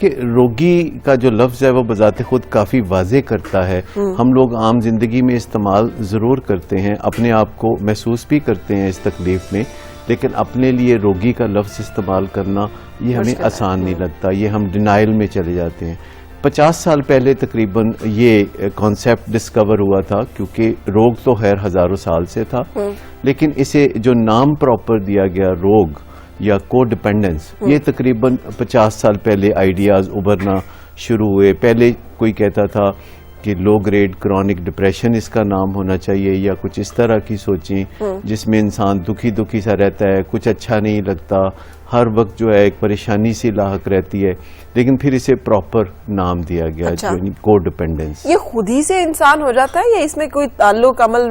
کہ روگی کا جو لفظ ہے وہ بذات خود کافی واضح کرتا ہے. ہم لوگ عام زندگی میں استعمال ضرور کرتے ہیں, اپنے آپ کو محسوس بھی کرتے ہیں اس تکلیف میں, لیکن اپنے لیے روگی کا لفظ استعمال کرنا یہ ہمیں آسان نہیں لگتا, یہ ہم ڈینائل میں چلے جاتے ہیں. 50 سال پہلے تقریباً یہ کانسیپٹ ڈسکور ہوا تھا, کیونکہ روگ تو خیر ہزاروں سال سے تھا, لیکن اسے جو نام پراپر دیا گیا روگ یا کو ڈیپینڈنس, یہ تقریباً 50 سال پہلے آئیڈیاز ابھرنا شروع ہوئے. پہلے کوئی کہتا تھا کہ لو گریڈ کرونک ڈپریشن اس کا نام ہونا چاہیے, یا کچھ اس طرح کی سوچیں جس میں انسان دکھی سا رہتا ہے, کچھ اچھا نہیں لگتا, ہر وقت جو ہے ایک پریشانی سی لاحق رہتی ہے. لیکن پھر اسے پراپر نام دیا گیا جو کو ڈیپینڈنس. یہ خود ہی سے انسان ہو جاتا ہے یا اس میں کوئی تعلق عمل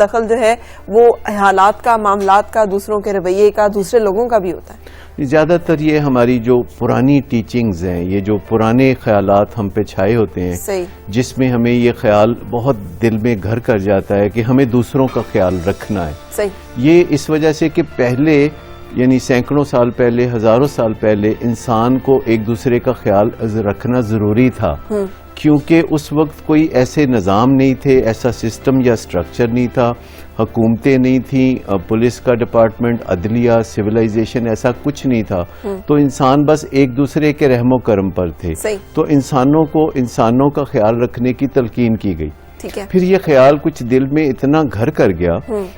دخل جو ہے وہ حالات کا, معاملات کا, دوسروں کے رویے کا, دوسرے لوگوں کا بھی ہوتا ہے؟ زیادہ تر یہ ہماری جو پرانی ٹیچنگز ہیں, یہ جو پرانے خیالات ہم پہ چھائے ہوتے ہیں, جس میں ہمیں یہ خیال بہت دل میں گھر کر جاتا ہے کہ ہمیں دوسروں کا خیال رکھنا ہے. یہ اس وجہ سے کہ پہلے یعنی سینکڑوں سال پہلے, ہزاروں سال پہلے انسان کو ایک دوسرے کا خیال رکھنا ضروری تھا, کیونکہ اس وقت کوئی ایسے نظام نہیں تھے, ایسا سسٹم یا سٹرکچر نہیں تھا, حکومتیں نہیں تھیں, پولیس کا ڈپارٹمنٹ, عدلیہ, سویلائزیشن, ایسا کچھ نہیں تھا. تو انسان بس ایک دوسرے کے رحم و کرم پر تھے. تو انسانوں کو انسانوں کا خیال رکھنے کی تلقین کی گئی. پھر یہ خیال کچھ دل میں اتنا گھر کر گیا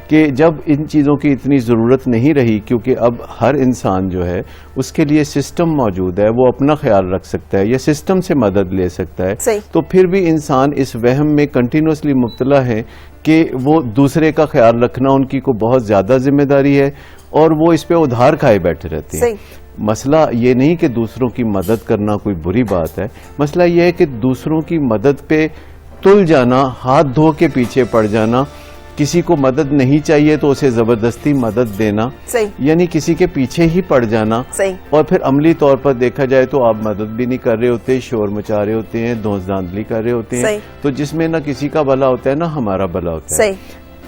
کہ جب ان چیزوں کی اتنی ضرورت نہیں رہی, کیونکہ اب ہر انسان جو ہے اس کے لیے سسٹم موجود ہے, وہ اپنا خیال رکھ سکتا ہے یا سسٹم سے مدد لے سکتا ہے, تو پھر بھی انسان اس وہم میں کنٹینیوسلی مبتلا ہے کہ وہ دوسرے کا خیال رکھنا ان کی کو بہت زیادہ ذمہ داری ہے, اور وہ اس پہ ادھار کھائے بیٹھے رہتے ہیں. مسئلہ یہ نہیں کہ دوسروں کی مدد کرنا کوئی بری بات ہے, مسئلہ یہ ہے کہ دوسروں کی مدد پہ تل جانا, ہاتھ دھو کے پیچھے پڑ جانا, کسی کو مدد نہیں چاہیے تو اسے زبردستی مدد دینا, یعنی کسی کے پیچھے ہی پڑ جانا, اور پھر عملی طور پر دیکھا جائے تو آپ مدد بھی نہیں کر رہے ہوتے, شور مچا رہے ہوتے ہیں, دھونس دھاندلی کر رہے ہوتے ہیں, تو جس میں نہ کسی کا بھلا ہوتا ہے نہ ہمارا بھلا ہوتا ہے.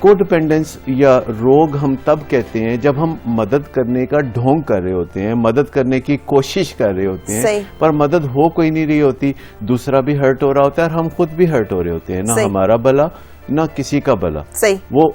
کو ڈیپینڈنس یا روگ ہم تب کہتے ہیں جب ہم مدد کرنے کا ڈھونگ کر رہے ہوتے ہیں, مدد کرنے کی کوشش کر رہے ہوتے ہیں, پر مدد ہو کوئی نہیں رہی ہوتی, دوسرا بھی ہرٹ ہو رہا ہوتا ہے اور ہم خود بھی ہرٹ ہو رہے ہوتے ہیں, نہ ہمارا بھلا نہ کسی کا بھلا. وہ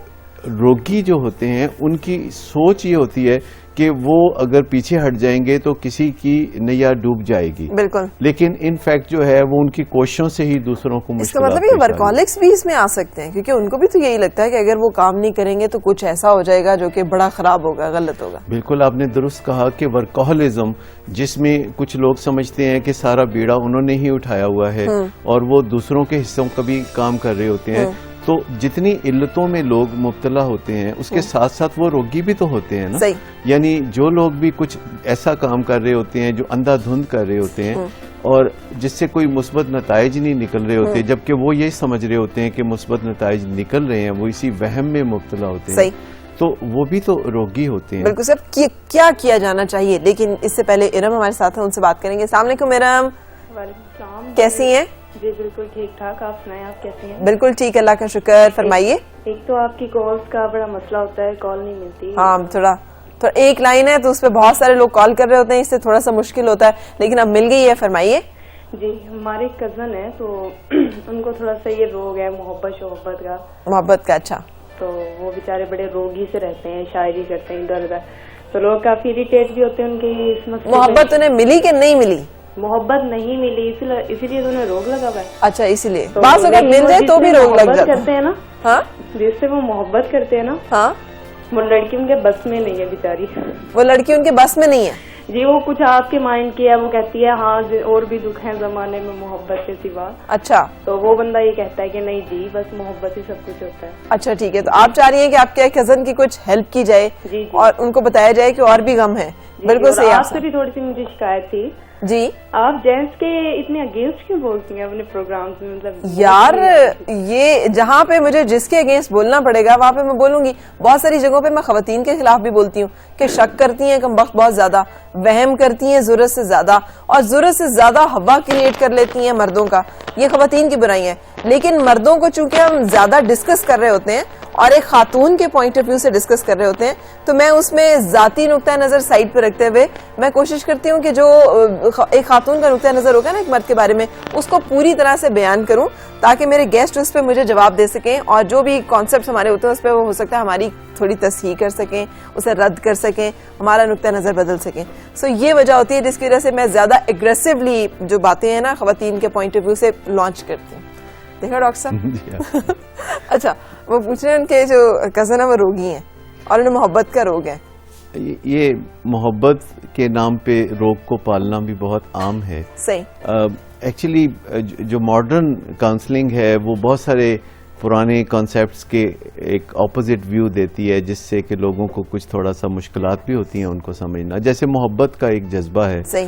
روگی جو ہوتے ہیں ان کی سوچ یہ ہوتی ہے کہ وہ اگر پیچھے ہٹ جائیں گے تو کسی کی نیا ڈوب جائے گی. بالکل. لیکن ان فیکٹ جو ہے وہ ان کی کوششوں سے ہی دوسروں کو مشکلات. اس کا مطلب یہ ورکہولکس بھی اس میں آ سکتے ہیں, کیونکہ ان کو بھی تو یہی لگتا ہے کہ اگر وہ کام نہیں کریں گے تو کچھ ایسا ہو جائے گا جو کہ بڑا خراب ہوگا, غلط ہوگا. بالکل آپ نے درست کہا کہ ورکہولزم, جس میں کچھ لوگ سمجھتے ہیں کہ سارا بیڑا انہوں نے ہی اٹھایا ہوا ہے اور وہ دوسروں کے حصوں کا بھی کام کر رہے ہوتے ہیں, تو جتنی علتوں میں لوگ مبتلا ہوتے ہیں اس کے ساتھ ساتھ وہ روگی بھی تو ہوتے ہیں نا. یعنی جو لوگ بھی کچھ ایسا کام کر رہے ہوتے ہیں جو اندھا دھند کر رہے ہوتے ہیں اور جس سے کوئی مثبت نتائج نہیں نکل رہے ہوتے, جبکہ وہ یہی سمجھ رہے ہوتے ہیں کہ مثبت نتائج نکل رہے ہیں, وہ اسی وہم میں مبتلا ہوتے ہیں, تو وہ بھی تو روگی ہوتے ہیں. بالکل سر, کیا کیا جانا چاہیے؟ لیکن اس سے پہلے ارم ہمارے ساتھ ہیں, ان سے بات کریں گے. السلام علیکم ارم. وعلیکم السلام. کیسی ہیں؟ جی بالکل ٹھیک ٹھاک, آپ سنائیں آپ کیسے ہیں؟ بالکل ٹھیک, اللہ کا شکر. فرمائیے. ایک تو آپ کی کالز کا بڑا مسئلہ ہوتا ہے, کال نہیں ملتی. ہاں تھوڑا ایک لائن ہے تو اس پہ بہت سارے لوگ کال کر رہے ہوتے ہیں, اس سے تھوڑا سا مشکل ہوتا ہے, لیکن اب مل گئی ہے. فرمائیے. جی ہمارے کزن ہے تو ان کو تھوڑا سا یہ روگ ہے محبت کا. محبت کا, اچھا. تو وہ بیچارے بڑے روگی سے رہتے ہیں, شاعری کرتے ہیں ادھر ادھر, تو لوگ کافی اریٹیٹ بھی ہوتے ہیں ان کی اس مسئلے. محبت انہیں ملی کہ نہیں ملی؟ محبت نہیں ملی, اسی لیے تو انہیں روگ لگا ہوا ہے. اچھا, اسی لیے بعض اگر مل جائے تو بھی روگ لگ جاتا کرتے ہیں نا. ہاں, جس سے وہ محبت کرتے ہیں نا, ہاں, وہ لڑکی ان کے بس میں نہیں ہے بیچاری. وہ لڑکی ان کے بس میں نہیں ہے. جی وہ کچھ آپ کے مائنڈ کی ہے, وہ کہتی ہے ہاں اور بھی دکھ ہیں زمانے میں محبت کے سوا. اچھا. تو وہ بندہ یہ کہتا ہے کہ نہیں جی بس محبت ہی سب کچھ ہوتا ہے. اچھا ٹھیک ہے, تو آپ چاہ رہی ہیں کہ آپ کے کزن کی کچھ ہیلپ کی جائے اور ان کو بتایا جائے کہ اور بھی غم ہے. بالکل صحیح. آپ سے بھی تھوڑی سی مجھے شکایت تھی. جی آپ جینٹس کے اتنے اگینسٹ کیوں بولتی ہیں اپنے پروگرامز میں؟ مطلب یار یہ جہاں پہ مجھے جس کے اگینسٹ بولنا پڑے گا وہاں پہ میں بولوں گی. بہت ساری جگہوں پہ میں خواتین کے خلاف بھی بولتی ہوں کہ شک کرتی ہیں کم وقت بہت زیادہ, وہم کرتی ہیں ضرورت سے زیادہ, اور ضرورت سے زیادہ ہوا کریٹ کر لیتی ہیں مردوں کا. یہ خواتین کی برائی ہے. لیکن مردوں کو چونکہ ہم زیادہ ڈسکس کر رہے ہوتے ہیں اور ایک خاتون کے پوائنٹ آف ویو سے ڈسکس کر رہے ہوتے ہیں تو میں اس میں ذاتی نقطہ نظر سائڈ پہ رکھتے ہوئے میں کوشش کرتی ہوں کہ جو ایک خاتون کا نقطہ نظر ہوگا نا ایک مرد کے بارے میں اس کو پوری طرح سے بیان کروں تاکہ میرے گیسٹ اس پہ مجھے جواب دے سکیں اور جو بھی کانسیپٹس ہمارے ہوتے ہیں اس پہ وہ ہو سکتا ہے ہماری تھوڑی تصحیح کر سکیں, اسے رد کر سکیں, ہمارا نقطہ نظر بدل سکیں. سو یہ وجہ ہوتی ہے جس کی وجہ سے میں زیادہ اگریسولی جو باتیں ہیں نا خواتین کے پوائنٹ آف ویو سے لانچ کرتی ہوں. دیکھا ڈاکٹر صاحب. اچھا, وہ پوچھ رہے ہیں ان کے جو کزن ہے وہ روگی ہیں اور انہیں محبت کا روگ ہے. یہ محبت کے نام پہ روگ کو پالنا بھی بہت عام ہے. صحیح. ایکچولی جو ماڈرن کاؤنسلنگ ہے وہ بہت سارے پرانے کانسیپٹس کے ایک اپوزٹ ویو دیتی ہے جس سے کہ لوگوں کو کچھ تھوڑا سا مشکلات بھی ہوتی ہیں ان کو سمجھنا. جیسے محبت کا ایک جذبہ ہے. صحیح.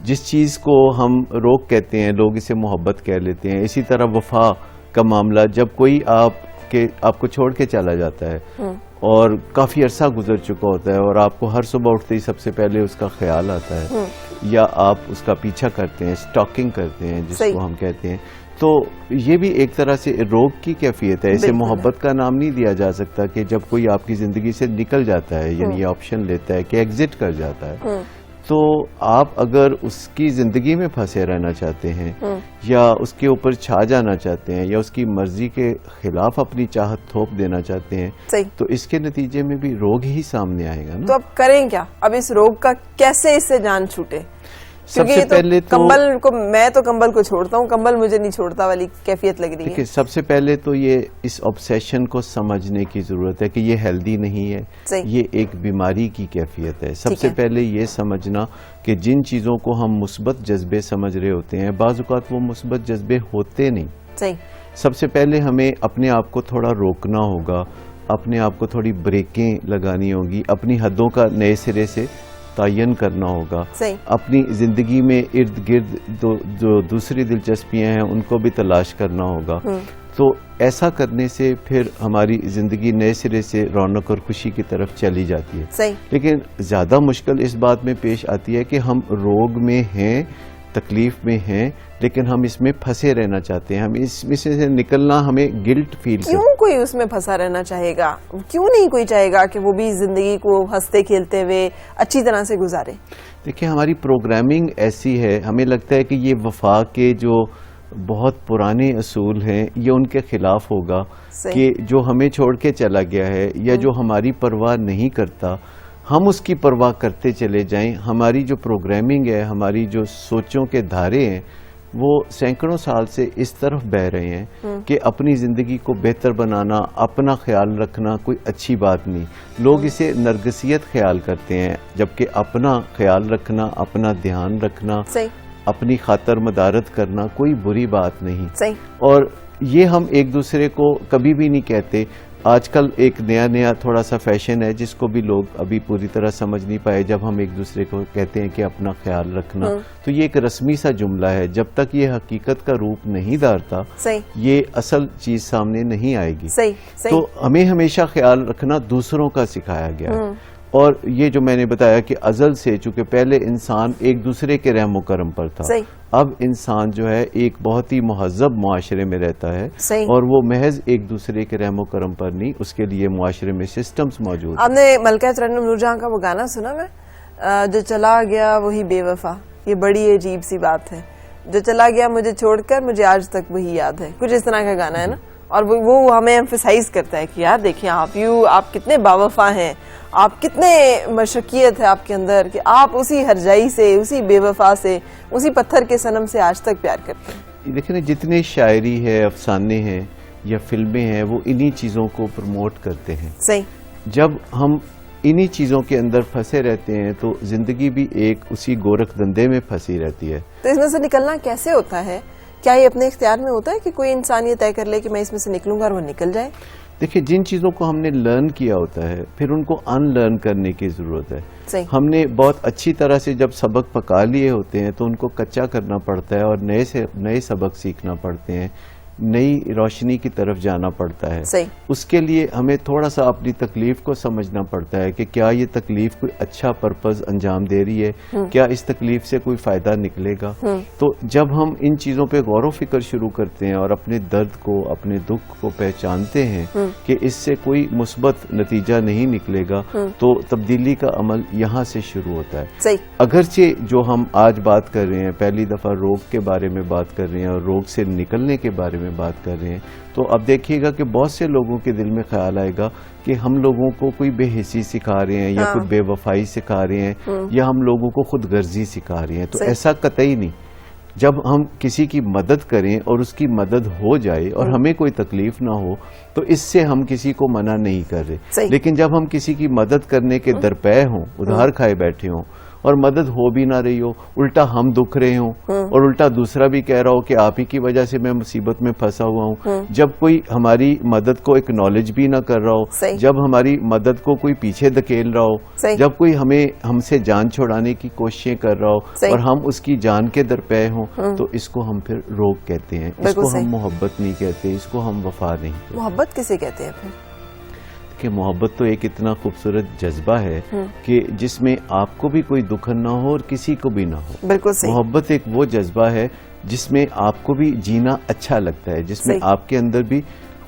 جس چیز کو ہم روگ کہتے ہیں لوگ اسے محبت کہہ لیتے ہیں. اسی طرح وفا کا معاملہ, جب کوئی آپ کو چھوڑ کے چلا جاتا ہے اور کافی عرصہ گزر چکا ہوتا ہے اور آپ کو ہر صبح اٹھتے ہی سب سے پہلے اس کا خیال آتا ہے یا آپ اس کا پیچھا کرتے ہیں, اسٹاکنگ کرتے ہیں جس کو ہم کہتے ہیں, تو یہ بھی ایک طرح سے روگ کی کیفیت ہے. اسے محبت کا نام نہیں دیا جا سکتا کہ جب کوئی آپ کی زندگی سے نکل جاتا ہے یعنی یہ آپشن لیتا ہے کہ ایگزٹ کر جاتا ہے, تو آپ اگر اس کی زندگی میں پھنسے رہنا چاہتے ہیں یا اس کے اوپر چھا جانا چاہتے ہیں یا اس کی مرضی کے خلاف اپنی چاہت تھوپ دینا چاہتے ہیں تو اس کے نتیجے میں بھی روگ ہی سامنے آئے گا نا. تو اب کریں کیا؟ اب اس روگ کا کیسے اس سے جان چھوٹے؟ سب سے پہلے کمبل کو, میں تو کمبل کو چھوڑتا ہوں, کمبل مجھے نہیں چھوڑتا والی کیفیت لگ رہی ہے. سب سے پہلے تو یہ اس آبسیشن کو سمجھنے کی ضرورت ہے کہ یہ ہیلدی نہیں ہے, یہ ایک بیماری کی کیفیت ہے. سب سے پہلے یہ سمجھنا کہ جن چیزوں کو ہم مثبت جذبے سمجھ رہے ہوتے ہیں بعض اوقات وہ مثبت جذبے ہوتے نہیں. صحیح. سب سے پہلے ہمیں اپنے آپ کو تھوڑا روکنا ہوگا, اپنے آپ کو تھوڑی بریکیں لگانی ہوگی, اپنی حدوں کا نئے سرے سے تعین کرنا ہوگا. اپنی زندگی میں ارد گرد جو دوسری دلچسپیاں ہیں ان کو بھی تلاش کرنا ہوگا. تو ایسا کرنے سے پھر ہماری زندگی نئے سرے سے رونق اور خوشی کی طرف چلی جاتی ہے. لیکن زیادہ مشکل اس بات میں پیش آتی ہے کہ ہم روگ میں ہیں, تکلیف میں ہیں, لیکن ہم اس میں پھنسے رہنا چاہتے ہیں. ہم اس میں سے نکلنا, ہمیں گلٹ فیل کرتا ہے. کیوں کوئی اس میں پھنسا رہنا چاہے گا؟ کیوں نہیں کوئی چاہے گا کہ وہ بھی زندگی کو ہنستے کھیلتے ہوئے اچھی طرح سے گزارے؟ دیکھیں ہماری پروگرامنگ ایسی ہے, ہمیں لگتا ہے کہ یہ وفا کے جو بہت پرانے اصول ہیں یہ ان کے خلاف ہوگا کہ جو ہمیں چھوڑ کے چلا گیا ہے یا جو ہماری پرواہ نہیں کرتا ہم اس کی پرواہ کرتے چلے جائیں. ہماری جو پروگرامنگ ہے, ہماری جو سوچوں کے دھارے ہیں وہ سینکڑوں سال سے اس طرف بہ رہے ہیں کہ اپنی زندگی کو بہتر بنانا, اپنا خیال رکھنا کوئی اچھی بات نہیں. لوگ اسے نرگسیت خیال کرتے ہیں, جبکہ اپنا خیال رکھنا, اپنا دھیان رکھنا, اپنی خاطر مدارت کرنا کوئی بری بات نہیں. اور یہ ہم ایک دوسرے کو کبھی بھی نہیں کہتے. آج کل ایک نیا تھوڑا سا فیشن ہے جس کو بھی لوگ ابھی پوری طرح سمجھ نہیں پائے. جب ہم ایک دوسرے کو کہتے ہیں کہ اپنا خیال رکھنا, تو یہ ایک رسمی سا جملہ ہے. جب تک یہ حقیقت کا روپ نہیں دھارتا یہ اصل چیز سامنے نہیں آئے گی. تو ہمیں ہمیشہ خیال رکھنا دوسروں کا سکھایا گیا ہے. اور یہ جو میں نے بتایا کہ ازل سے, چونکہ پہلے انسان ایک دوسرے کے رحم و کرم پر تھا, اب انسان جو ہے ایک بہت ہی مہذب معاشرے میں رہتا ہے اور وہ محض ایک دوسرے کے رحم و کرم پر نہیں, اس کے لیے معاشرے میں سسٹمز موجود ہیں. آپ نے ملکہ ترنم نور جہاں کا وہ گانا سنا میں, جو چلا گیا وہی بے وفا, یہ بڑی عجیب سی بات ہے. جو چلا گیا مجھے چھوڑ کر مجھے آج تک وہی یاد ہے, کچھ اس طرح کا گانا ہے نا. اور وہ ہمیں ایمفیسائز کرتا ہے کہ یار دیکھیں آپ کتنے باوفا ہیں, آپ کتنے مشقیت ہے آپ کے اندر کہ آپ اسی ہرجائی سے, اسی بے وفا سے, اسی پتھر کے صنم سے آج تک پیار کرتے ہیں. دیکھیں جتنے شاعری ہے, افسانے ہیں یا فلمیں ہیں وہ انہی چیزوں کو پروموٹ کرتے ہیں. جب ہم انہی چیزوں کے اندر پھنسے رہتے ہیں تو زندگی بھی ایک اسی گورکھ دندے میں پھنسی رہتی ہے. تو اس میں سے نکلنا کیسے ہوتا ہے؟ کیا یہ اپنے اختیار میں ہوتا ہے کہ کوئی انسان یہ طے کر لے کہ میں اس میں سے نکلوں گا اور وہ نکل جائے؟ دیکھیں جن چیزوں کو ہم نے لرن کیا ہوتا ہے پھر ان کو ان لرن کرنے کی ضرورت ہے. ہم نے بہت اچھی طرح سے جب سبق پکا لیے ہوتے ہیں تو ان کو کچا کرنا پڑتا ہے اور نئے سبق سیکھنا پڑتے ہیں. نئی روشنی کی طرف جانا پڑتا ہے. اس کے لیے ہمیں تھوڑا سا اپنی تکلیف کو سمجھنا پڑتا ہے کہ کیا یہ تکلیف کوئی اچھا پرپز انجام دے رہی ہے, کیا اس تکلیف سے کوئی فائدہ نکلے گا. تو جب ہم ان چیزوں پہ غور و فکر شروع کرتے ہیں اور اپنے درد کو, اپنے دکھ کو پہچانتے ہیں کہ اس سے کوئی مثبت نتیجہ نہیں نکلے گا, تو تبدیلی کا عمل یہاں سے شروع ہوتا ہے. اگرچہ جو ہم آج بات کر رہے ہیں, پہلی دفعہ روگ کے بارے میں بات کر رہے ہیں اور روگ سے نکلنے کے بارے میں بات کر رہے ہیں, تو اب دیکھیے گا کہ بہت سے لوگوں کے دل میں خیال آئے گا کہ ہم لوگوں کو کوئی بے حسی سکھا رہے ہیں یا کوئی بے وفائی سکھا رہے ہیں یا ہم لوگوں کو خود غرضی سکھا رہے ہیں. تو ایسا قطعی نہیں. جب ہم کسی کی مدد کریں اور اس کی مدد ہو جائے اور ہمیں کوئی تکلیف نہ ہو تو اس سے ہم کسی کو منع نہیں کر رہے. لیکن جب ہم کسی کی مدد کرنے کے درپے ہوں, ادھار کھائے بیٹھے ہوں اور مدد ہو بھی نہ رہی ہو, الٹا ہم دکھ رہے ہوں اور الٹا دوسرا بھی کہہ رہا ہو کہ آپ ہی کی وجہ سے میں مصیبت میں پھنسا ہوا ہوں, جب کوئی ہماری مدد کو ایکنالج بھی نہ کر رہا ہو, جب ہماری مدد کو کوئی پیچھے دھکیل رہا ہو, جب کوئی ہم سے جان چھڑانے کی کوششیں کر رہا ہو اور ہم اس کی جان کے درپے ہوں, تو اس کو ہم پھر روگ کہتے ہیں. اس کو ہم محبت نہیں کہتے, اس کو ہم وفا نہیں کہتے. محبت کسے کہتے ہیں پھر؟ کہ محبت تو ایک اتنا خوبصورت جذبہ ہے کہ جس میں آپ کو بھی کوئی دکھن نہ ہو اور کسی کو بھی نہ ہو. بالکل صحیح. محبت ایک وہ جذبہ ہے جس میں آپ کو بھی جینا اچھا لگتا ہے, جس میں آپ کے اندر بھی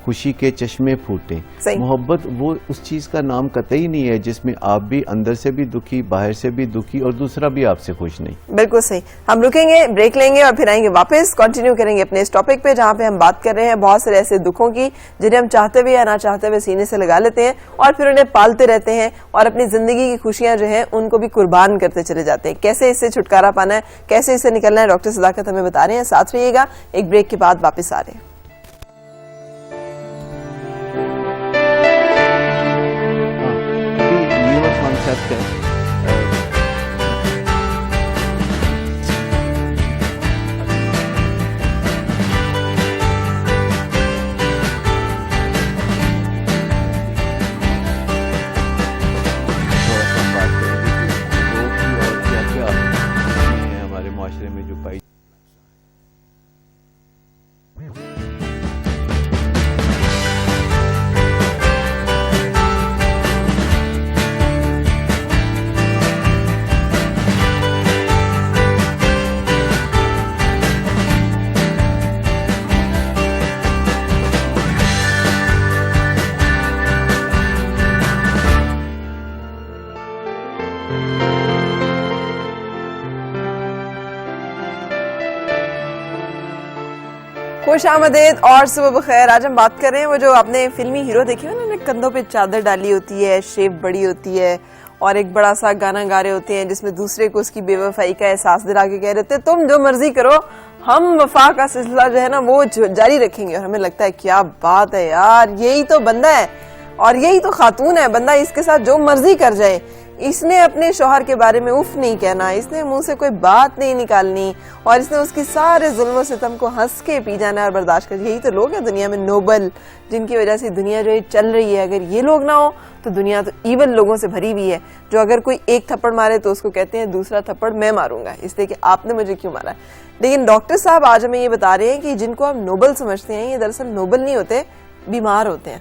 خوشی کے چشمے پھوٹیں. محبت وہ اس چیز کا نام قطعی نہیں ہے جس میں آپ بھی اندر سے بھی دکھی, باہر سے بھی دکھی اور دوسرا بھی آپ سے خوش نہیں. بالکل صحیح. ہم رکیں گے, بریک لیں گے اور پھر آئیں گے واپس, کنٹینیو کریں گے اپنے اس ٹاپک پہ جہاں پہ ہم بات کر رہے ہیں بہت سارے ایسے دکھوں کی جنہیں ہم چاہتے ہوئے یا نہ چاہتے ہوئے سینے سے لگا لیتے ہیں اور پھر انہیں پالتے رہتے ہیں اور اپنی زندگی کی خوشیاں جو ہیں ان کو بھی قربان کرتے چلے جاتے ہیں. کیسے اس سے چھٹکارا پانا ہے, کیسے اس سے نکلنا ہے, ڈاکٹر صداقت ہمیں بتا رہے ہیں. ساتھ رہیے گا, ایک بریک کے بعد واپس آ رہے ہیں. ہمارے معاشرے میں جو پائی خوش آمدید اور صبح بخیر. آج ہم بات کر رہے ہیں وہ جو آپ نے فلمی ہیرو دیکھے انہوں نے کندھوں پہ چادر ڈالی ہوتی ہے, شیپ بڑی ہوتی ہے اور ایک بڑا سا گانا گا رہے ہوتے ہیں جس میں دوسرے کو اس کی بے وفائی کا احساس دلا کے کہہ رہے تھے تم جو مرضی کرو ہم وفا کا سلسلہ جو ہے نا وہ جاری رکھیں گے. اور ہمیں لگتا ہے کیا بات ہے یار, یہی تو بندہ ہے اور یہی تو خاتون ہے, بندہ اس کے ساتھ جو مرضی کر جائے, اس نے اپنے شوہر کے بارے میں اف نہیں کہنا, اس نے منہ سے کوئی بات نہیں نکالنی اور اس نے اس کی سارے ظلم و ستم کو ہنس کے پی جانا اور برداشت کر. یہی تو لوگ ہیں دنیا میں نوبل, جن کی وجہ سے دنیا جو چل رہی ہے. اگر یہ لوگ نہ ہو تو دنیا تو ایون لوگوں سے بھری ہوئی ہے جو اگر کوئی ایک تھپڑ مارے تو اس کو کہتے ہیں دوسرا تھپڑ میں ماروں گا, اس لیے کہ آپ نے مجھے کیوں مارا. لیکن ڈاکٹر صاحب آج ہمیں یہ بتا رہے ہیں کہ جن کو ہم نوبل سمجھتے ہیں یہ دراصل نوبل نہیں ہوتے, بیمار ہوتے ہیں.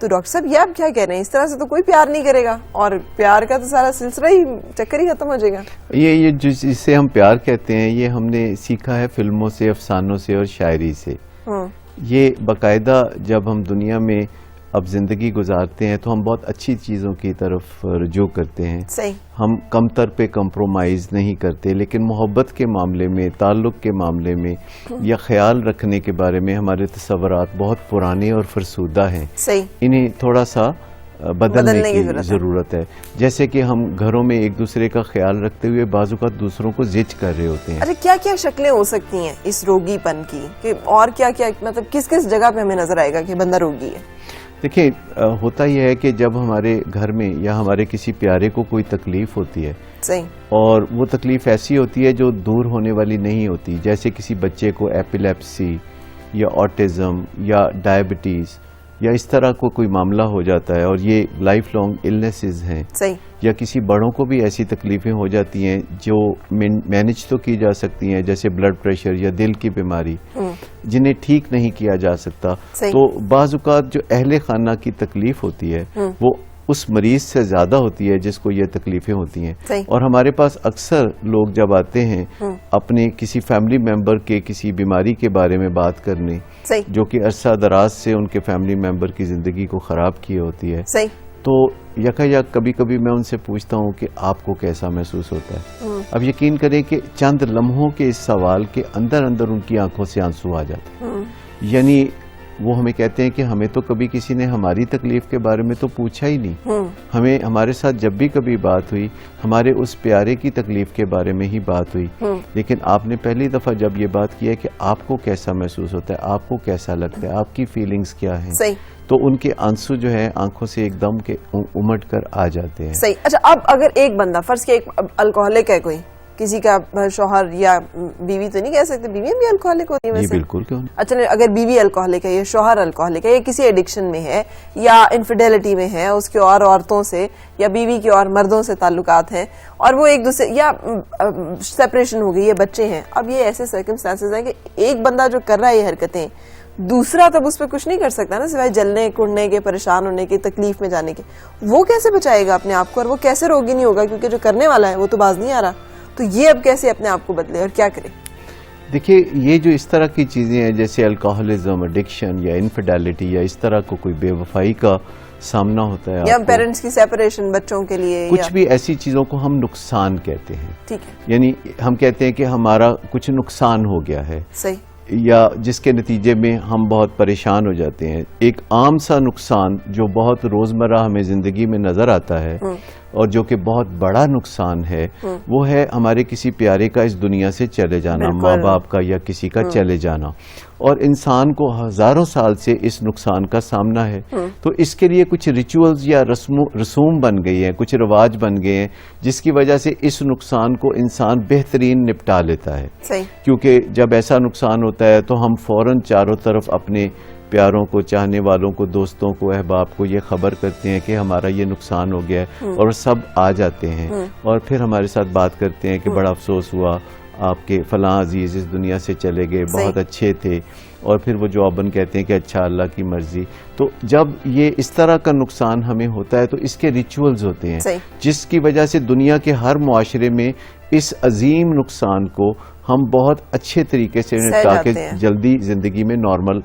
تو ڈاکٹر صاحب یہ آپ کیا کہہ رہے ہیں, اس طرح سے تو کوئی پیار نہیں کرے گا اور پیار کا تو سارا سلسلہ ہی چکر ہی ختم ہو جائے گا. یہ جسے ہم پیار کہتے ہیں یہ ہم نے سیکھا ہے فلموں سے, افسانوں سے اور شاعری سے. یہ باقاعدہ جب ہم دنیا میں اب زندگی گزارتے ہیں تو ہم بہت اچھی چیزوں کی طرف رجوع کرتے ہیں. ہم کم تر پہ کمپرومائز نہیں کرتے, لیکن محبت کے معاملے میں, تعلق کے معاملے میں یا خیال رکھنے کے بارے میں ہمارے تصورات بہت پرانے اور فرسودہ ہیں. انہیں تھوڑا سا بدلنے کی ضرورت ہے. جیسے کہ ہم گھروں میں ایک دوسرے کا خیال رکھتے ہوئے بعض اوقات دوسروں کو زج کر رہے ہوتے ہیں. اچھا, کیا کیا شکلیں ہو سکتی ہیں اس روگی پن کی, کہ اور کیا کیا مطلب کس کس جگہ پہ ہمیں نظر آئے گا کہ بندہ روگی ہے؟ دیکھیں, ہوتا یہ ہے کہ جب ہمارے گھر میں یا ہمارے کسی پیارے کو کوئی تکلیف ہوتی ہے اور وہ تکلیف ایسی ہوتی ہے جو دور ہونے والی نہیں ہوتی, جیسے کسی بچے کو ایپیلیپسی یا آٹزم یا ڈائبٹیز یا اس طرح کو کوئی معاملہ ہو جاتا ہے اور یہ لائف لانگ النیسز ہیں, یا کسی بڑوں کو بھی ایسی تکلیفیں ہو جاتی ہیں جو مینج تو کی جا سکتی ہیں جیسے بلڈ پریشر یا دل کی بیماری, جنہیں ٹھیک نہیں کیا جا سکتا. تو بعض اوقات جو اہل خانہ کی تکلیف ہوتی ہے وہ اس مریض سے زیادہ ہوتی ہے جس کو یہ تکلیفیں ہوتی ہیں. اور ہمارے پاس اکثر لوگ جب آتے ہیں اپنے کسی فیملی ممبر کے کسی بیماری کے بارے میں بات کرنے جو کہ عرصہ دراز سے ان کے فیملی ممبر کی زندگی کو خراب کیے ہوتی ہے, تو یک کبھی کبھی میں ان سے پوچھتا ہوں کہ آپ کو کیسا محسوس ہوتا ہے. اب یقین کریں کہ چند لمحوں کے اس سوال کے اندر ان کی آنکھوں سے آنسو آ جاتے ہیں. یعنی وہ ہمیں کہتے ہیں کہ ہمیں تو کبھی کسی نے ہماری تکلیف کے بارے میں تو پوچھا ہی نہیں. ہمارے ساتھ جب بھی کبھی بات ہوئی ہمارے اس پیارے کی تکلیف کے بارے میں ہی بات ہوئی, لیکن آپ نے پہلی دفعہ جب یہ بات کی ہے کہ آپ کو کیسا محسوس ہوتا ہے, آپ کو کیسا لگتا ہے, آپ کی فیلنگز کیا ہیں, تو ان کے آنسو جو ہے آنکھوں سے ایک دم کے امٹ کر آ جاتے ہیں. صحیح. اچھا, اب اگر ایک بندہ فرض کے ایک الکوہولک ہے, کوئی کسی کا شوہر یا بیوی تو نہیں کہہ سکتے, بیوی بھی الکوہولک ہوتی ہے ویسے؟ بالکل. کیوں؟ اچھا, اگر بیوی الکوہولک ہے یا شوہر الکوہولک ہے یا کسی ایڈکشن میں ہے یا انفیڈیلٹی میں ہے, اس کے اور عورتوں سے یا بیوی کے اور مردوں سے تعلقات ہیں اور وہ ایک دوسرے یا سیپریشن ہو گئی ہے, بچے ہیں, اب یہ ایسے سرکمسٹانسز ہیں کہ ایک بندہ جو کر رہا ہے یہ حرکتیں, دوسرا تب اس پہ کچھ نہیں کر سکتا نا سوائے جلنے کڑنے کے, پریشان ہونے کے, تکلیف میں جانے کے. وہ کیسے بچائے گا اپنے آپ کو, اور وہ کیسے روگی نہیں ہوگا کیونکہ جو کرنے والا ہے وہ تو باز نہیں آ رہا. تو یہ اب کیسے اپنے آپ کو بدلے اور کیا کرے؟ دیکھیے, یہ جو اس طرح کی چیزیں ہیں جیسے الکوہولزم, ایڈکشن یا انفیڈیلٹی یا اس طرح کو کوئی بے وفائی کا سامنا ہوتا ہے, یا پیرنٹس کی سیپریشن بچوں کے لیے, کچھ بھی ایسی چیزوں کو ہم نقصان کہتے ہیں. ٹھیک ہے. یعنی ہم کہتے ہیں کہ ہمارا کچھ نقصان ہو گیا ہے, صحیح, یا جس کے نتیجے میں ہم بہت پریشان ہو جاتے ہیں. ایک عام سا نقصان جو بہت روزمرہ ہمیں زندگی میں نظر آتا ہے اور جو کہ بہت بڑا نقصان ہے, وہ ہے ہمارے کسی پیارے کا اس دنیا سے چلے جانا, ماں باپ کا یا کسی کا چلے جانا. اور انسان کو ہزاروں سال سے اس نقصان کا سامنا ہے. تو اس کے لیے کچھ ریچولز یا رسوم بن گئی ہیں, کچھ رواج بن گئے ہیں جس کی وجہ سے اس نقصان کو انسان بہترین نپٹا لیتا ہے. کیونکہ جب ایسا نقصان ہوتا ہے تو ہم فوراً چاروں طرف اپنے پیاروں کو, چاہنے والوں کو, دوستوں کو, احباب کو یہ خبر کرتے ہیں کہ ہمارا یہ نقصان ہو گیا ہے, اور سب آ جاتے ہیں اور پھر ہمارے ساتھ بات کرتے ہیں کہ بڑا افسوس ہوا, آپ کے فلاں عزیز اس دنیا سے چلے گئے, بہت اچھے تھے. اور پھر وہ جواباً کہتے ہیں کہ اچھا, اللہ کی مرضی. تو جب یہ اس طرح کا نقصان ہمیں ہوتا ہے تو اس کے ریچولز ہوتے ہیں جس کی وجہ سے دنیا کے ہر معاشرے میں اس عظیم نقصان کو ہم بہت اچھے طریقے سے نپٹا کے جلدی زندگی میں نارمل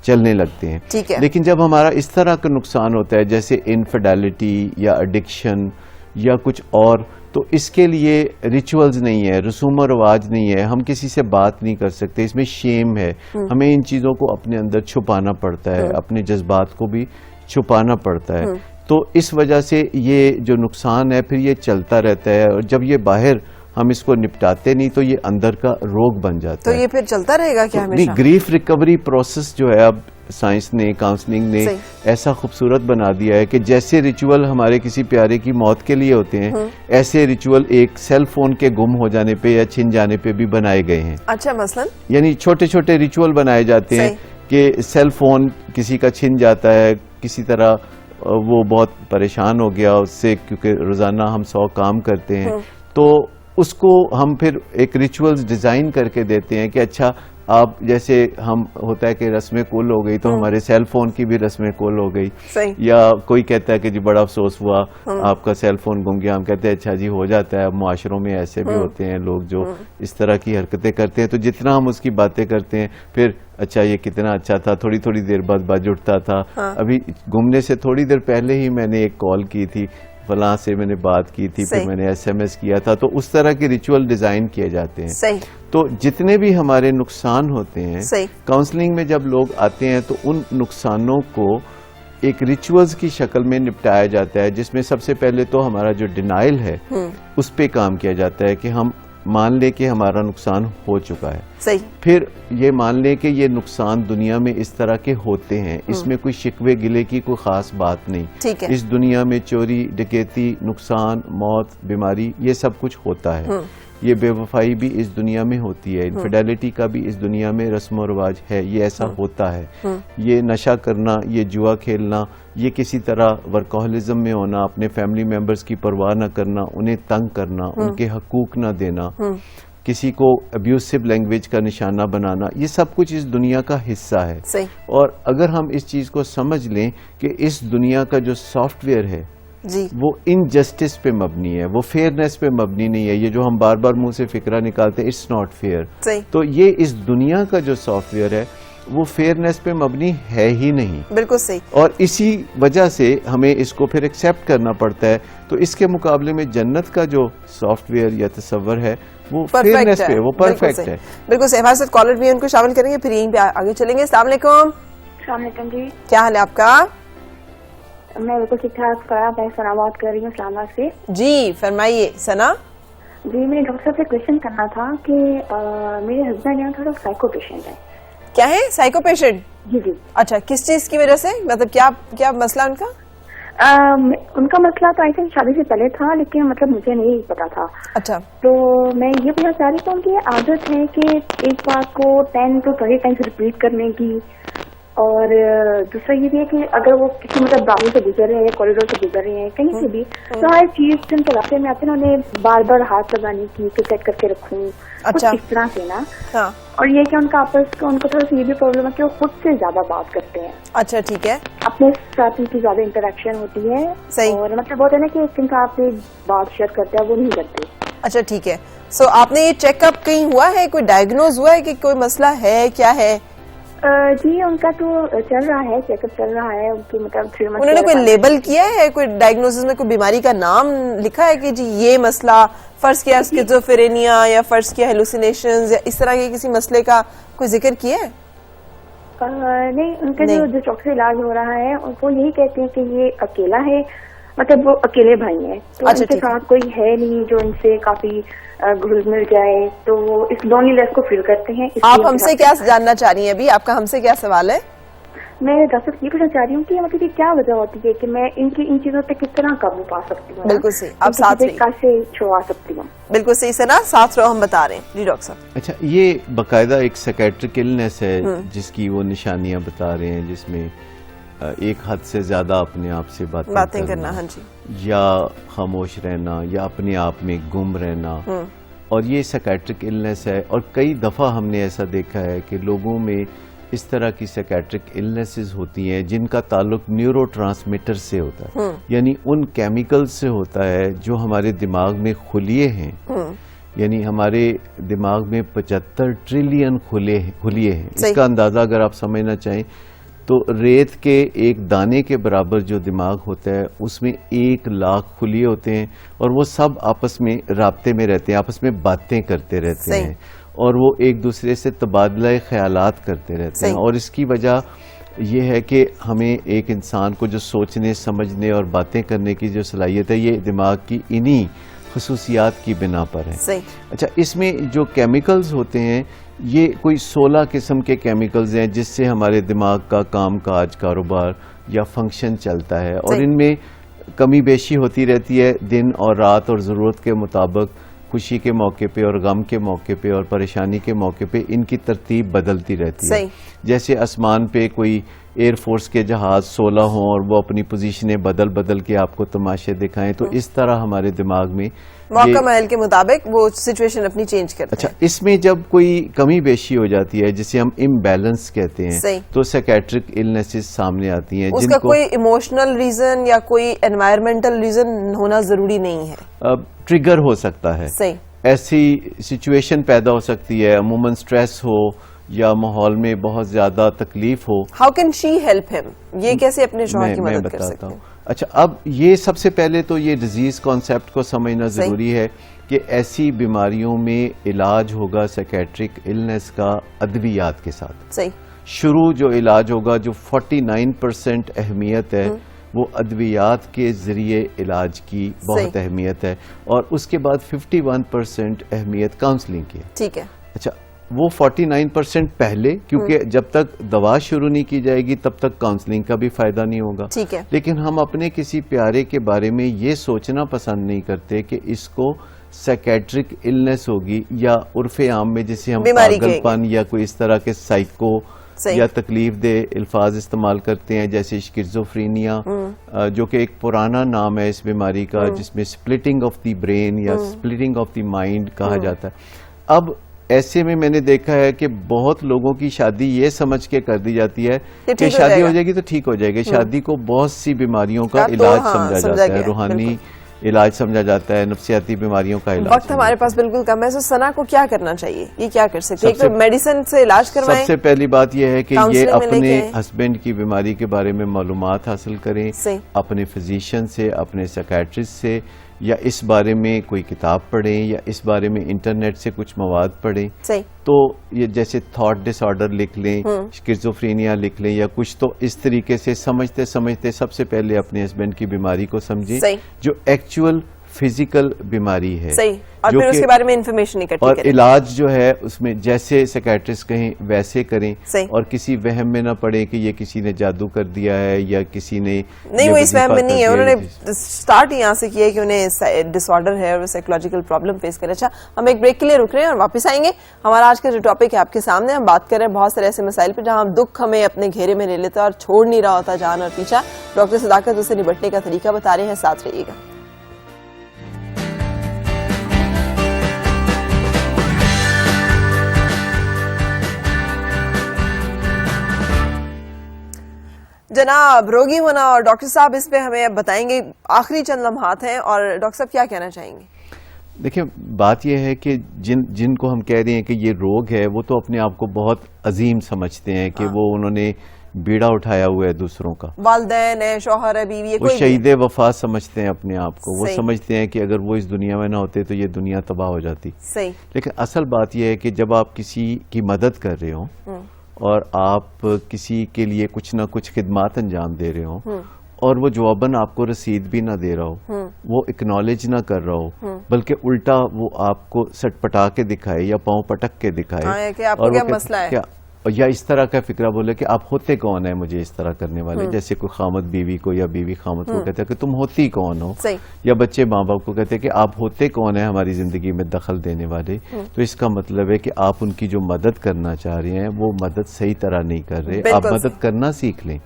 چلنے لگتے ہیں. لیکن جب ہمارا اس طرح کا نقصان ہوتا ہے جیسے انفیڈیلٹی یا ایڈکشن یا کچھ اور, تو اس کے لیے ریچولز نہیں ہے, رسوم و رواج نہیں ہے, ہم کسی سے بات نہیں کر سکتے, اس میں شیم ہے, ہمیں ان چیزوں کو اپنے اندر چھپانا پڑتا ہے, اپنے جذبات کو بھی چھپانا پڑتا ہے. تو اس وجہ سے یہ جو نقصان ہے پھر یہ چلتا رہتا ہے, اور جب یہ باہر ہم اس کو نپٹاتے نہیں تو یہ اندر کا روگ بن جاتا ہے. تو یہ پھر چلتا رہے گا کیا ہمیشہ؟ گریف ریکوری پروسیس جو ہے اب سائنس نے, کاؤنسلنگ نے ایسا خوبصورت بنا دیا ہے کہ جیسے ریچول ہمارے کسی پیارے کی موت کے لیے ہوتے ہیں, ایسے ریچول ایک سیل فون کے گم ہو جانے پہ یا چھن جانے پہ بھی بنائے گئے ہیں. اچھا, مثلا یعنی چھوٹے چھوٹے ریچول بنائے جاتے ہیں کہ سیل فون کسی کا چھن جاتا ہے, کسی طرح وہ بہت پریشان ہو گیا اس سے, کیونکہ روزانہ ہم 100 کام کرتے ہیں, تو اس کو ہم پھر ایک ریچولز ڈیزائن کر کے دیتے ہیں کہ اچھا آپ جیسے ہم ہوتا ہے کہ رسم کل ہو گئی تو ہمارے سیل فون کی بھی رسم کل ہو گئی, یا کوئی کہتا ہے کہ جی بڑا افسوس ہوا آپ کا سیل فون گم گیا, ہم کہتے ہیں اچھا جی ہو جاتا ہے. اب معاشروں میں ایسے بھی ہوتے ہیں لوگ جو اس طرح کی حرکتیں کرتے ہیں, تو جتنا ہم اس کی باتیں کرتے ہیں پھر اچھا یہ کتنا اچھا تھا, تھوڑی تھوڑی دیر بعد بج اٹھتا تھا, ابھی گمنے سے تھوڑی دیر پہلے ہی میں نے ایک کال کی تھی, فلاں سے میں نے بات کی تھی, پھر میں نے SMS کیا تھا. تو اس طرح کے ریچول ڈیزائن کیے جاتے ہیں. تو جتنے بھی ہمارے نقصان ہوتے ہیں کاؤنسلنگ میں جب لوگ آتے ہیں تو ان نقصانوں کو ایک ریچولز کی شکل میں نپٹایا جاتا ہے, جس میں سب سے پہلے تو ہمارا جو ڈینائل ہے اس پہ کام کیا جاتا ہے کہ ہم مان لیں کہ ہمارا نقصان ہو چکا ہے. پھر یہ مان لیں کہ یہ نقصان دنیا میں اس طرح کے ہوتے ہیں, اس میں کوئی شکوے گلے کی کوئی خاص بات نہیں. اس دنیا میں چوری, ڈکیتی, نقصان, موت, بیماری, یہ سب کچھ ہوتا ہے. یہ بے وفائی بھی اس دنیا میں ہوتی ہے, انفیڈیلٹی کا بھی اس دنیا میں رسم و رواج ہے, یہ ایسا ہوتا ہے. یہ نشہ کرنا, یہ جوا کھیلنا, یہ کسی طرح ورکہولزم میں ہونا, اپنے فیملی ممبرز کی پرواہ نہ کرنا, انہیں تنگ کرنا, ان کے حقوق نہ دینا, کسی کو ابیوسو لینگویج کا نشانہ بنانا، یہ سب کچھ اس دنیا کا حصہ ہے. اور اگر ہم اس چیز کو سمجھ لیں کہ اس دنیا کا جو سافٹ ویئر ہے وہ انجسٹس پہ مبنی ہے، وہ فیئرنیس پہ مبنی نہیں ہے. یہ جو ہم بار بار منہ سے فکرہ نکالتے ہیں اٹس ناٹ فیئر، تو یہ اس دنیا کا جو سافٹ ویئر ہے وہ فیئرنیس پہ مبنی ہے ہی نہیں. بالکل صحیح. اور اسی وجہ سے ہمیں اس کو پھر ایکسیپٹ کرنا پڑتا ہے. تو اس کے مقابلے میں جنت کا جو سافٹ ویئر یا تصور ہے وہ فیئرنیس پہ، وہ پرفیکٹ ہے. بالکل صحیح. ہمارے ساتھ کالر بھی ان کو شامل کریں گے، پھر یہیں پہ آگے چلیں گے. السلام علیکم. السلام علیکم جی، کیا حال ہے آپ کا؟ میں بالکل ٹھیک ٹھاک. میں ثنا بات کر رہی ہوں اسلام آباد سے. جی فرمائیے ثنا. جی میں ڈاکٹر صاحب سے کوشچن کرنا تھا کہ میرے ہسبینڈ ہے تھوڑا سائیکو پیشنٹ ہے. کیا ہے؟ Psycho patient? جی جی. اچھا، کس چیز کی وجہ سے؟ مطلب کیا مسئلہ ان کا؟ ان کا مسئلہ تو آئی تھنک شادی سے پہلے تھا، لیکن مطلب مجھے نہیں پتا تھا. اچھا. تو میں یہ پوچھنا چاہ رہی ہوں کہ عادت ہے کہ ایک بات کو 10 to 20 ٹائمس ریپیٹ کرنے کی، اور دوسرا یہ بھی ہے کہ اگر وہ کسی مطلب باغوں سے گزر رہے ہیں، کوریڈور سے گزر رہے ہیں، کہیں سے بھی، تو ہر چیز جن کے راستے میں آتے ہیں انہیں بار بار ہاتھ لگانے کی کہ سیٹ کر کے رکھوں. اچھا. اس طرح سے نا. اور یہ کہ ان کا آپس کو ان کو تھوڑا سا یہ بھی پرابلم ہے کہ وہ خود سے زیادہ بات کرتے ہیں. اچھا ٹھیک ہے. اپنے ساتھ ان کی زیادہ انٹریکشن ہوتی ہے. صحیح. اور مطلب ہوتا ہے نا کہ ایک انسان آپ سے بات شیئر کرتے ہیں، وہ نہیں کرتے. اچھا ٹھیک ہے. سو آپ نے یہ چیک اپ کہیں ہوا ہے، کوئی ڈائگنوز ہوا ہے کہ کوئی مسئلہ ہے، کیا ہے؟ جی ان کا تو چل رہا ہے، چیک اپ چل رہا ہے. ان کی مطلب 3 months. انہوں نے کوئی لیبل کیا ہے، کوئی ڈائگنوسس میں کوئی بیماری کا نام لکھا ہے کہ جی یہ مسئلہ، فرض کیا اسکیزوفرینیا یا فرض کیا ہیلوسینیشنز یا اس طرح کے کسی مسئلے کا کوئی ذکر کیا ہے؟ نہیں، ان کا جو ڈاکٹر سے علاج ہو رہا ہے وہ یہی کہتے ہیں کہ یہ اکیلا ہے، مطلب وہ اکیلے بھائی ہیں، تو ان کے ساتھ کوئی ہے نہیں جو ان سے کافی گھل مل جائے، تو وہ اس لونلی لیس کو فیل کرتے ہیں. آپ ہم سے کیا جاننا چاہ رہی ہیں ابھی؟ آپ کا ہم سے کیا سوال ہے؟ میں ڈاکٹر سے یہ پوچھنا چاہ رہی ہوں کہ مطلب یہ کیا وجہ ہوتی ہے کہ میں ان چیزوں پہ کس طرح قابو پا سکتی ہوں؟ بالکل صحیح. آپ ساتھ کیسے چھڑوا سکتی ہوں؟ بالکل صحیح سے نا، ساتھ رہو، ہم بتا رہے ہیں. جی ڈاکٹر صاحب. اچھا، یہ باقاعدہ ایک سائیکیٹرک النس ہے جس کی وہ نشانیاں بتا رہے ہیں، جس میں ایک حد سے زیادہ اپنے آپ سے باتیں کرنا. ہاں جی. یا خاموش رہنا، یا اپنے آپ میں گم رہنا. اور یہ سائیکیٹرک النس ہے. اور کئی دفعہ ہم نے ایسا دیکھا ہے کہ لوگوں میں اس طرح کی سائیکیٹرک النسز ہوتی ہیں جن کا تعلق نیورو ٹرانسمیٹر سے ہوتا ہے، یعنی ان کیمیکل سے ہوتا ہے جو ہمارے دماغ میں خلیے ہیں. یعنی ہمارے دماغ میں 75 ٹریلین خلیے ہیں. اس کا اندازہ اگر آپ سمجھنا چاہیں تو ریت کے ایک دانے کے برابر جو دماغ ہوتا ہے اس میں 1 لاکھ خلیے ہوتے ہیں، اور وہ سب آپس میں رابطے میں رہتے ہیں، آپس میں باتیں کرتے رہتے ہیں، اور وہ ایک دوسرے سے تبادلہ خیالات کرتے رہتے ہیں. اور اس کی وجہ یہ ہے کہ ہمیں ایک انسان کو جو سوچنے، سمجھنے اور باتیں کرنے کی جو صلاحیت ہے یہ دماغ کی انہی خصوصیات کی بنا پر ہے. اچھا، اس میں جو کیمیکلز ہوتے ہیں یہ کوئی 16 قسم کے کیمیکلز ہیں جس سے ہمارے دماغ کا کام کاج، کاروبار یا فنکشن چلتا ہے. اور ان میں کمی بیشی ہوتی رہتی ہے دن اور رات، اور ضرورت کے مطابق خوشی کے موقع پہ اور غم کے موقع پہ اور پریشانی کے موقع پہ ان کی ترتیب بدلتی رہتی ہے. جیسے آسمان پہ کوئی ایئر فورس کے جہاز 16 ہوں اور وہ اپنی پوزیشنیں بدل کے آپ کو تماشے دکھائیں، تو اس طرح ہمارے دماغ میں موقع محل کے مطابق وہ سچویشن اپنی چینج کرتے ہیں. اچھا، اس میں جب کوئی کمی بیشی ہو جاتی ہے جسے ہم امبیلنس کہتے ہیں، تو سائیکیٹرک النسز سامنے آتی ہیں. اس کا کوئی ایموشنل ریزن یا کوئی انوائرمنٹل ریزن ہونا ضروری نہیں ہے، ٹریگر ہو سکتا ہے. ایسی سچویشن پیدا ہو سکتی ہے، عموماً سٹریس ہو یا ماحول میں بہت زیادہ تکلیف ہو. ہاؤ کین شی ہیلپ ہم؟ یہ کیسے اپنے شوہر کی مدد کر سکتے ہیں؟ اچھا، اب یہ سب سے پہلے تو یہ ڈیزیز کانسیپٹ کو سمجھنا ضروری ہے کہ ایسی بیماریوں میں علاج ہوگا سائیکیٹرک النس کا ادویات کے ساتھ. شروع جو علاج ہوگا، جو 49% اہمیت ہے، وہ ادویات کے ذریعے علاج کی بہت اہمیت ہے. اور اس کے بعد 51% اہمیت کاؤنسلنگ کی ہے. ٹھیک ہے. اچھا، وہ 49% پہلے، کیونکہ جب تک دوا شروع نہیں کی جائے گی تب تک کاؤنسلنگ کا بھی فائدہ نہیں ہوگا. ٹھیک ہے. لیکن ہم اپنے کسی پیارے کے بارے میں یہ سوچنا پسند نہیں کرتے کہ اس کو سائیکیٹرک النس ہوگی، یا عرف عام میں جسے ہم پاگل پن یا کوئی اس طرح کے سائیکو یا تکلیف دہ الفاظ استعمال کرتے ہیں، جیسے اسکیزوفرینیا، جو کہ ایک پرانا نام ہے اس بیماری کا، جس میں سپلٹنگ آف دی برین یا سپلٹنگ آف دی مائنڈ کہا جاتا ہے. اب ایسے میں نے دیکھا ہے کہ بہت لوگوں کی شادی یہ سمجھ کے کر دی جاتی ہے کہ شادی ہو جائے گی تو ٹھیک ہو جائے گی. شادی کو بہت سی بیماریوں کا علاج سمجھا جاتا ہے, روحانی علاج سمجھا جاتا ہے, نفسیاتی بیماریوں کا علاج. وقت ہمارے پاس بالکل کم ہے. ثنا کو کیا کرنا چاہیے, یہ کیا کر سکتے ہیں؟ ایک تو میڈیسن سے علاج کروائیں. سب سے پہلی بات یہ ہے کہ یہ اپنے ہسبینڈ کی بیماری کے بارے میں معلومات حاصل کریں, اپنے فزیشین سے, اپنے سائیکیٹرسٹ سے, یا اس بارے میں کوئی کتاب پڑھیں, یا اس بارے میں انٹرنیٹ سے کچھ مواد پڑھیں. تو یہ جیسے تھاٹ ڈس آرڈر لکھ لیں, اسکیزوفرینیا لکھ لیں یا کچھ, تو اس طریقے سے سمجھتے سمجھتے سب سے پہلے اپنے ہسبینڈ کی بیماری کو سمجھیں جو ایکچوئل فزیکل بیماری ہے, اور پھر اس کے بارے میں انفارمیشن اکٹھی اور کریں. علاج جو ہے اس میں جیسے سائیکیٹرسٹ کہیں ویسے کریں, اور کسی وہم میں نہ پڑیں کہ یہ کسی نے جادو کر دیا ہے یا کسی نے نہیں, وہ اس وہم میں نہیں ہے. انہوں نے سٹارٹ یہاں سے کیا ہے کہ انہیں ڈس آرڈر ہے اور سائیکولوجیکل پرابلم فیس کریں. اچھا, ہم ایک بریک کے لیے رک رہے ہیں اور واپس آئیں گے. ہمارا آج کا جو ٹاپک ہے آپ کے سامنے, ہم بات کر رہے ہیں بہت سارے ایسے مسائل پہ جہاں دکھ ہمیں اپنے گھیرے میں لے لیتا ہے اور چھوڑ نہیں رہا ہوتا جان اور پیچھا. ڈاکٹر صداقت اس سے نپٹنے کا طریقہ بتا رہے ہیں, ساتھ رہیے گا. جناب, روگی ہونا اور ڈاکٹر صاحب اس پہ ہمیں بتائیں گے. آخری چند لمحات ہیں اور ڈاکٹر صاحب کیا کہنا چاہیں گے؟ دیکھیں, بات یہ ہے کہ جن کو ہم کہہ رہے ہیں کہ یہ روگ ہے, وہ تو اپنے آپ کو بہت عظیم سمجھتے ہیں کہ وہ انہوں نے بیڑا اٹھایا ہوا ہے دوسروں کا. والدین ہے, شوہر ہے, بیوی ہے, وہ شہید وفا سمجھتے ہیں اپنے آپ کو. وہ سمجھتے ہیں کہ اگر وہ اس دنیا میں نہ ہوتے تو یہ دنیا تباہ ہو جاتی. لیکن اصل بات یہ ہے کہ جب آپ کسی کی مدد کر رہے ہوں اور آپ کسی کے لیے کچھ نہ کچھ خدمات انجام دے رہے ہوں, اور وہ جواباً آپ کو رسید بھی نہ دے رہا ہو, وہ اکنالج نہ کر رہا ہو, بلکہ الٹا وہ آپ کو سٹ پٹا کے دکھائے یا پاؤں پٹک کے دکھائے, کہ آپ کو کیا مسئلہ ہے, یا اس طرح کا فکرہ بولے کہ آپ ہوتے کون ہیں مجھے اس طرح کرنے والے. جیسے کوئی خامد بیوی کو یا بیوی خامد کو کہتے ہیں کہ تم ہوتی کون ہو, یا بچے ماں باپ کو کہتے ہیں کہ آپ ہوتے کون ہیں ہماری زندگی میں دخل دینے والے. تو اس کا مطلب ہے کہ آپ ان کی جو مدد کرنا چاہ رہے ہیں وہ مدد صحیح طرح نہیں کر رہے. آپ مدد کرنا سیکھ لیں.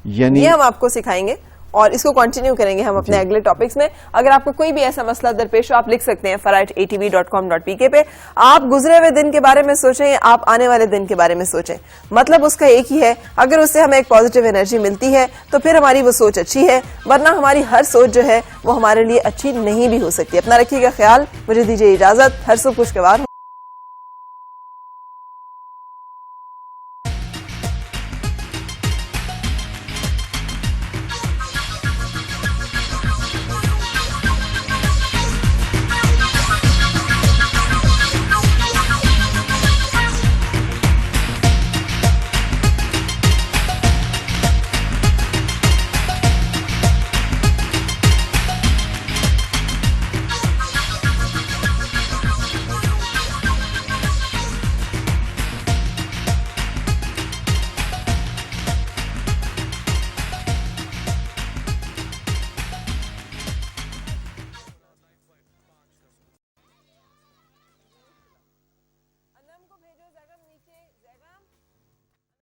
یعنی ہم آپ کو سکھائیں گے اور اس کو کنٹینیو کریں گے ہم اپنے اگلے ٹاپکس میں. اگر آپ کو کوئی بھی ایسا مسئلہ درپیش ہو, آپ لکھ سکتے ہیں farite@atv.com.pk پہ. آپ گزرے ہوئے دن کے بارے میں سوچیں, آپ آنے والے دن کے بارے میں سوچیں. مطلب اس کا ایک ہی ہے, اگر اس سے ہمیں ایک پازیٹیو انرجی ملتی ہے تو پھر ہماری وہ سوچ اچھی ہے, ورنہ ہماری ہر سوچ جو ہے وہ ہمارے لیے اچھی نہیں بھی ہو سکتی. اپنا رکھیے گا خیال, مجھے دیجیے اجازت. ہر صبح خوشگوار.